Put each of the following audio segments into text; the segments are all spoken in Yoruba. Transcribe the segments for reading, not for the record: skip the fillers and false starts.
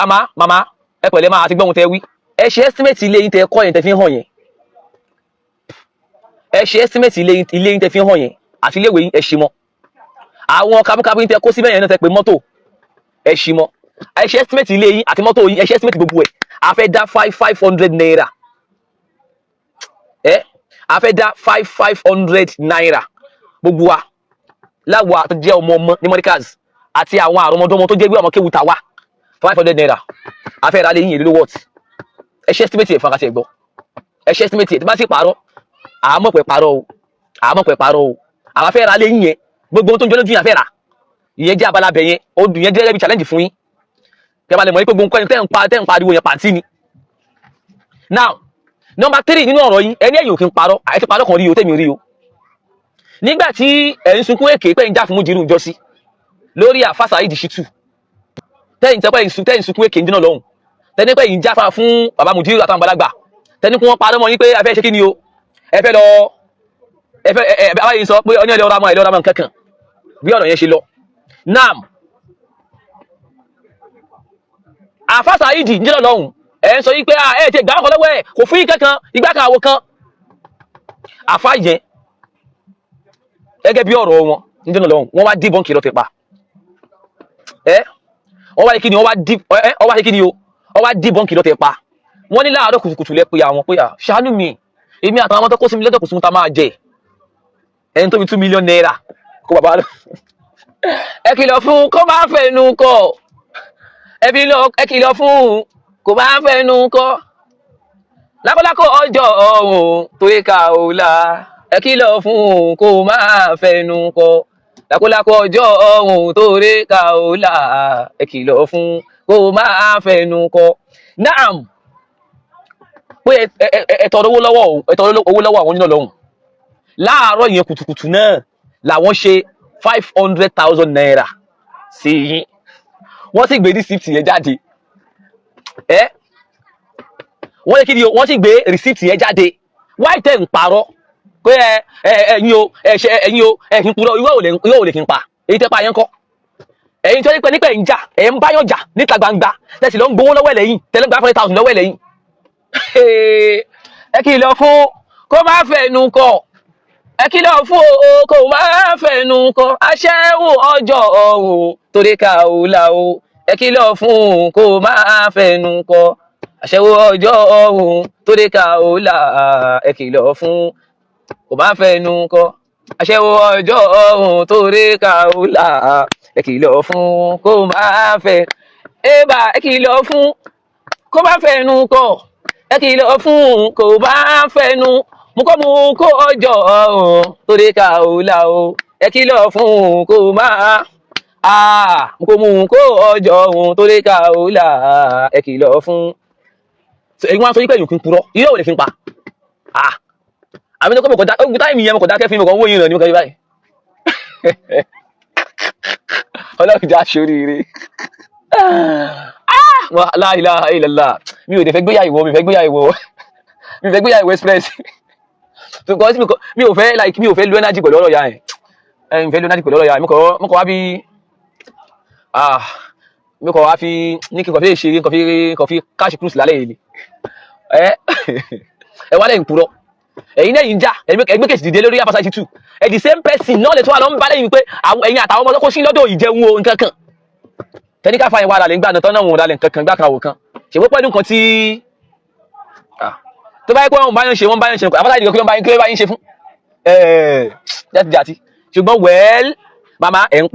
màmá ẹ pẹ̀lẹ́ máa ti gbọ́ ohun tẹ wí ẹ ṣe estimate ilé yín tẹ kọ́ yẹn tẹ fi hàn yẹn ẹ ṣe estimate ilé yín tẹ fi hàn yẹn àti iléèwé yín ẹ ṣì mọ́ àwọn kábíkábí yín tẹ kó síbẹ̀ yẹn náà tẹ pé mọ́tò ẹ ṣì mọ́ ẹ ṣe estimate ilé yín àti mọ́tò yín ẹ ṣe estimate gbogbo ẹ̀ a fẹ́ dá 500 naira a fẹ́ dá 500 naira gbogbo wa láwa tó jẹ́ ọmọ ní Mọ́ríkàs àti àwọn àrọmọdọ́mọ tó jẹ́ bí ọmọ kéwu tàwa 500 naira a fẹ́ ra lé yín èlò wọ́t ẹ ṣe estimate ẹ̀ fún akásí ẹ̀gbọ́n ẹ ṣe estimate ẹ̀ tí bá sì pààrọ̀ àmọ́ pẹ̀ pààrọ̀ o àmọ́ pẹ̀ pààrọ̀ o àwọn fẹ́ ra lé yín yẹn gbogbo ohun tó ń jọ lójú yín àfẹ́ rà ìyẹn jẹ́ abala bẹ̀ yẹn ó dùn yẹn jẹ́ bí challenge fún yín kí ẹ bá lè mọ̀ pé gbogbo nǹkan tẹ́ ń pariwo yẹn pàǹtí ni. Now number 3 nínú ọ̀rọ̀ yín ẹni ẹ̀yìn ò kí ń parọ́ àyè ti parọ́ kan rí o tẹ́mi rí o nígbà tí ẹ̀ ń sunkún èké pé ń já fún Mújírù jọ́sí lórí àfà Saheed Shittu tẹ́yìn sunkún èké ń dínà lọ́hùn tẹ́ni pé yìí ń jáfa fún bàbá Mújírù àtàwọn àgbàlagbà tẹ́ni kí wọ́n parọ́ mọ́ yín pé ẹ fẹ́ ṣe kí ni o ẹ fẹ́ lọ báyìí sọ pé ọní ẹlẹ́ọ̀rọ̀ àmọ́ nǹkan kan bí ọ̀rọ̀ yẹn ṣe lọ. Nam àfà Saheed ń dínà lọ́hùn ẹ̀ ń sọ yí pé ẹ ti gbà ọkọ̀ lọ́wọ́ ẹ̀ kò fún yín kankan ìgbà kan àwo kan àfà yẹn gẹ́gẹ́ bí ọ̀rọ̀ wọn ń dínà lọ́hùn wọ́n wá díbọn kìlọ̀ tẹ̀ pa wọ́n wá kí ni wọ́n wá kí ni o wọ́n wá díbọn kìlọ̀ tẹ̀ pa wọ́n ní láàárọ̀ kùtùkùtù lẹ́ pé àwọn pé ṣàánú mi èmi àtàwọn ọmọ tó kó sí mi lọ́dọ̀ kò sí mu ta máa jẹ ẹni tó fi 2 million naira kó bàbá lọ ẹ kìlọ̀ fún kó máa fẹnu kọ ẹ kìlọ̀ fún kò bá fẹnu kọ lákọlákọ ọjọ́ ọ̀hún torí ká ò la ẹ kìlọ̀ fún kò máa fẹnu kọ lákọlákọ ọjọ́ ọ̀hún torí ká ò la ẹ kìlọ̀ fún kò máa fẹnu kọ. Naam pé ẹ tọrọ owó lọ́wọ́ àwọn oníná lọ́hùn láàárọ̀ yẹn kùtùkùtù náà làwọn ṣe 500,000 naira sí yín wọ́n sì gbé receipt yẹn jáde wọ́n lè kí ni o wọ́n sì gbé receipt yẹn jáde wáyé tẹ̀ ń parọ́ pé ẹ̀yin o ẹ̀yin purọ́ irọ́ ò lè kí n pa èyí tẹ́ pa yẹn kọ́ ẹ̀yin tó ní pé nípa ẹ̀ ń jà ẹ̀ ń báyọ̀ jà níta gbangba tẹ̀sí lọ ń gbowó lọ́wọ́ ẹ̀ lẹ́yìn tẹ́lẹ̀ gba 500,000 lọ́wọ́ ẹ̀ lẹ́yìn ẹ kìlọ̀ fún kó má fẹnu kọ ẹ kìlọ̀ fún kó má fẹnu kọ aṣẹ́wó ọjọ́ ọ̀hún torí ká ò la o ẹ kìlọ̀ fún kó má fẹnu kọ aṣẹ́wó ọjọ́ ọ̀hún torí ká ò la ẹ kìlọ̀ fún kó má fẹnu kọ aṣẹ́wó ọjọ́ ọ̀hún torí ká ò la ẹ kìlọ̀ fún kó má fẹ́ ẹ kìlọ̀ fún kó má fẹnu kọ ẹ kìlọ̀ fún kò bá fẹnu mú kó ọjọ́ ọ̀hún torí ká ò la o ẹ kìlọ̀ fún kò má mú kó ọjọ́ ọ̀hún torí ká ò la ẹ kìlọ̀ fún. èyí wọn sọ yí pé èyàn kì í purọ́ irọ́ ò lè fi pa àmì ní kọ́ mọ̀kọ́ ogun táìmì yẹn mọ̀kọ́ dákẹ́ fún mi mọ̀kọ́ owó yìí rẹ̀ ní mọ̀kọ́ báyìí ọlọ́run já ṣoríire. La ilaha illallah mi ò dé fẹ́ gbéyàwó express because mi ò fẹ́ lo energy pẹ̀lú ọ̀rọ̀ ya yẹn mi fẹ́ lo energy pẹ̀lú ọ̀rọ̀ ya yẹn mo kọ̀ wá fi ní kí n kọ̀ fi ṣe kọ̀ fi cash cruise lálẹ́ yìí ẹ wá lẹ́yìn purọ́ ẹ̀yin náà yìí ń jà ẹgbẹ́ kejì dìde lórí àfà Saheed Shittu the same person náà lè tó wà lọ ń bá lẹ́yìn pé ẹ̀yin àtàwọn ọmọ tó kó sí lọ́dọ̀ ìjẹun o nǹkan kan tẹnika fa ìwà àlàlẹ ń gbà náà tọ́nà òun àlàlẹ nǹkan kan gbà kan àwò kan ṣèwọ́ pẹ̀lú nǹkan tí tó bá yẹ pé wọ́n bá yẹn ṣe àfà Saheed kí wọ́n bá yẹn ṣe fún jàtijàti ṣùgbọ́n wẹ́ẹ́l màmá ẹ̀ ń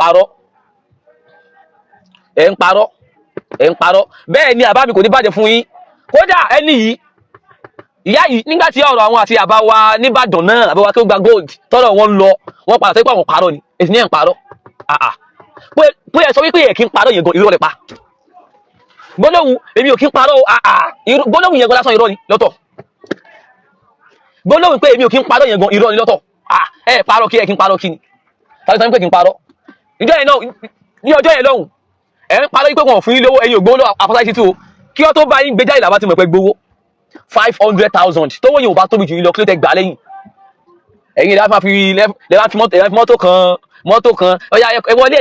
parọ́ bẹ́ẹ̀ ni àbá mi kò ní bàjẹ́ fún yín kódà ẹni yìí ìyá yìí nígbà tí ọ̀rọ̀ àwọn àti àbá wa nìbàdàn náà àbá wa kí ó gba gold tọ́rọ̀ wọn lọ wọ́n padà sẹ́pọ̀ àwọn parọ́ ni èsì ní ẹ̀ ń parọ́ pé ẹ sọ wípé ẹ kí ń parọ́ yẹn gan irọ́ rẹ̀ pa gbólóhùn èmi ò kí ń parọ́ gbólóhùn yẹn gan lásán irọ́ ni lọ́tọ̀ gbólóhùn pé èmi ò kí ń parọ́ yẹn gan irọ́ ni lọ́tọ̀ ẹ parọ́ kí ẹ kí ń parọ́ kí ni tàbí sọ wípé kí ń parọ́ ìjọ yẹn náà ní ọjọ́ yẹn lọ́hùn ẹ ń parọ́ wípé wọn ò fún yín lówó ẹ̀yin ò gbowó lọ àfà Saheed Shittu kí ó tó bá yín gbé jáde làbá ti mọ̀ pé gbowó 500,000 tówó yẹn ò bá tóbi jù yín lọ kí ló tẹ gbà lẹ́yìn ẹ̀yin lẹ́wọ́n fi mọ́tò kan ọ̀yà ẹ wọlé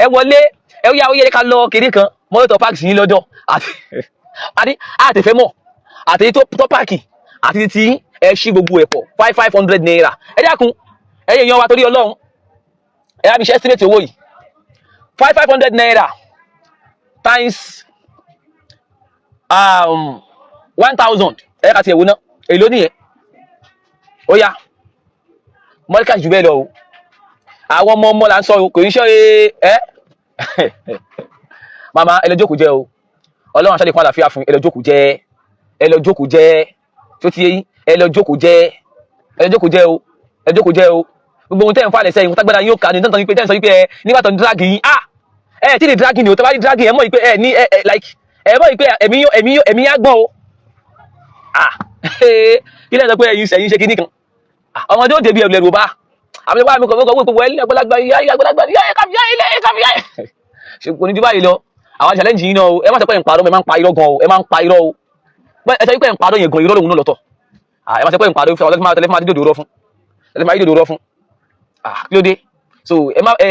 ẹ wọlé ẹ yá ó yẹ ká lọ kiri kan mọ́tò páàkì yín lọ́dọ̀ àti àtẹ̀fẹ́ mọ̀ àti tó páàkì àti tí ẹ ṣí gbogbo ẹ̀pọ̀ 500 naira ẹ dákun ẹ̀yin èèyàn wa torí Ọlọ́run ẹ yá mi ṣe estimate owó yìí 500 naira times 1000 ẹ ká ti ẹ̀wò náà èlò nìyẹn ó yá mọ́ríkà jù bẹ́ẹ̀ lọ o àwọn ọmọ là ń sọ kò ní ṣe ẹ́ mama ẹ lọ jókòó jẹ́ o Ọlọ́run aṣáájú fún àlàáfíà fún ẹ lọ jókòó jẹ́ ẹ lọ jókòó jẹ́ tó ti yé yín ẹ lọ jókòó jẹ́ ẹ lọ jókòó jẹ́ o ẹ jókòó jẹ́ o gbogbo ohun tẹ́ ń fa àlẹ́sẹ̀ yìí tágbádá yín ó kà ní tẹ́ǹtàn yín pé tẹ́ǹsọ̀ yín pé ẹ nígbà tó ń dragi yín tí lè dragi ni o tó bá rí dragi ẹ mọ̀ yín pé ẹ ní like ẹ mọ̀ yín pé ẹ̀mí yá gbọ́n o kí lẹ́yìn sọ pé ẹ̀yin ṣe kíní kan ọmọdé ó débi ẹ̀rù lẹ́rù bá àmì ìwà mi kò wọ́pọ̀ wẹ́lẹ́ àgbàlagbà yá ilé káfíà ṣe kò ní ju báyìí lọ àwọn challenge yìí náà o ẹ má sọ pé ẹ̀ ń parọ́ ẹ má ń pa irọ́ gan o ẹ má ń pa irọ́ o ẹ sọ pé ẹ̀ ń parọ́ yẹn gan irọ́ lòun náà lọ́tọ̀ ẹ má sọ pé ẹ̀ ń parọ́ tẹlifí máa dídòdò rọ fún tẹlifí máa dídòdò rọ fún kí ló dé so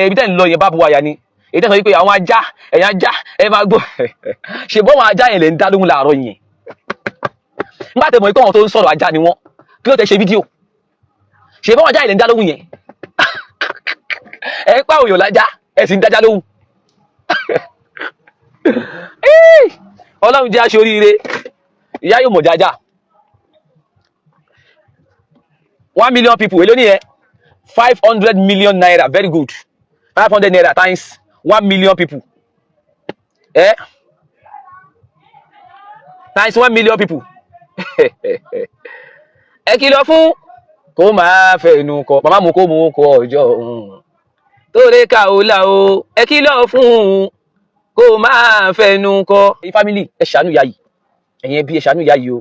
ibi tẹ́ ń lọ yẹn bá bu àyà ni èyí tẹ́ sọ pé àwọn ajá ẹ̀yìn ajá ẹ máa gbọ́ ṣe bọ́ àwọn ajá yẹn lè ń dá lóhùn láàárọ̀ yẹn nígbà tẹ́ mọ̀ pé àwọn tó ń sọ̀rọ̀ ajá ni wọ́n kí ló tẹ́ ṣe fídíò ṣe bọ́ àwọn ajá yẹn lè ń dá lóhùn yẹn ẹ ń pàwọ̀ yàn lájá ẹ sì ń dájá lóhùn Ọlọ́run jẹ́ aṣọ oríire ìyá yóò mọ̀ jájá 1 million people èló nìyẹn 500 million naira very good 500 naira times 1 million people times 1 million people ẹ kìlọ̀ fún kó máa fẹnu kọ màmá mu kó mu kọ ọjọ́ torí ká o là o ẹ kìlọ̀ fún kó máa fẹnu kọ family ẹ ṣàánú ìyá yìí ẹ̀yin ẹbí ẹ ṣàánú ìyá yìí o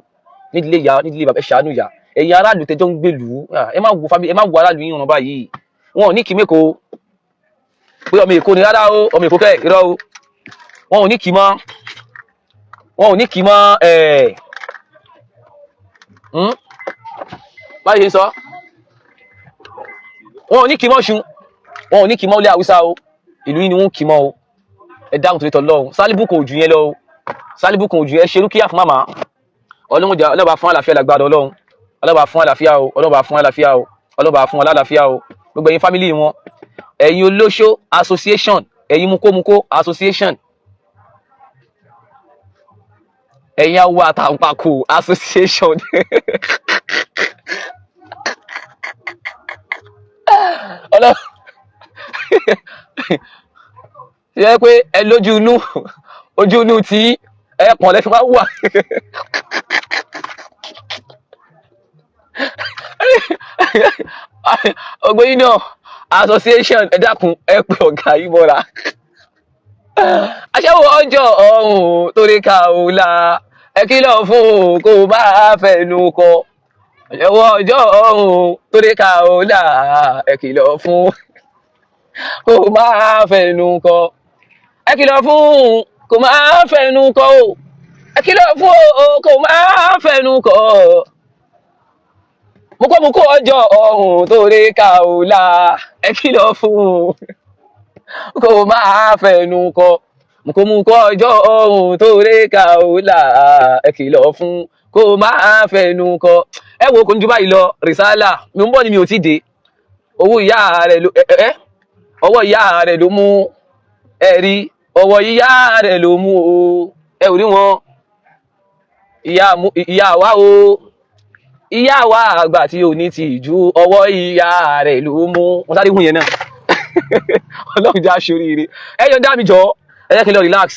nídìílé ìyá nídìílé bàbá ẹ ṣàánú ìyá ẹ̀yin aráàlú tẹjọ ń gbèlú ẹ má wo family ẹ má wo aráàlú yín ràn báyìí wọn ò ní kí mẹkọ pé ọmọ Èkó ni rárá o ọmọ Èkó kẹ irọ́ o wọn ò ní kí mọ báyìí ṣe sọ wọn ò ní kí mọ ṣun wọn ò ní kí mọ ilé Haúsá o ìlú yìí ni wọn kì mọ o ẹ dáhùn torí tọlọ́run Sálíbù kò jù yẹn lọ o Sálíbù kò jù yẹn ṣerú kíyà fún màmá ọlọ́ba fún àlàáfíà lágbára Ọlọ́run ọlọ́ba fún àlàáfíà o ọlọ́ba fún àlàáfíà o ọlọ́ba fún àlàáfíà o gbogbo ẹ̀yin fámìlì wọn ẹ̀yin olóṣó association ẹ̀yin mukomuko association ẹ̀yin awo àtàǹpàkò association ọlọ́ ṣe é pé ẹ lójú inú ojú inú tí ẹ pọ̀n lẹ́fí máa wà ọgbẹ́yìn náà association ẹ dákun ẹ pè ọ̀gá yìí mọ́ra aṣẹ́wó ọjọ́ ọ̀hún torí ká o la ẹ kìlọ̀ fún kó bá fẹnu kọ aṣẹ́wó ọjọ́ ọ̀hún torí ká o la ẹ kìlọ̀ fún kó má fẹnu kọ ẹ kìlọ̀ fún kó má fẹnu kọ o ẹ kìlọ̀ fún kó má fẹnu kọ mukomuko ọjọ́ ọ̀hún torí ká o la ẹ kìlọ̀ fún kó má fẹnu kọ mukomuko ọjọ́ ọ̀hún torí ká o la ẹ kìlọ̀ fún kó má fẹnu kọ ẹ wo kò ní ju báyìí lọ rìsálà mi ń bọ̀ ni mi ò ti dé owó ìyá rẹ̀ ló ọwọ́ ìyá rẹ̀ ló mú ẹ̀rí ọwọ́ ìyá rẹ̀ ló mú o ẹ ò rí wọn ìyá wa o ìyá wa àgbà tí ò ní ti ìjú ọwọ́ ìyá rẹ̀ ló mú wọn sáré hùn yẹn náà Ọlọ́run já ṣoríire ẹ yọ dá mi jọ ẹ jẹ́ kí n lọ relax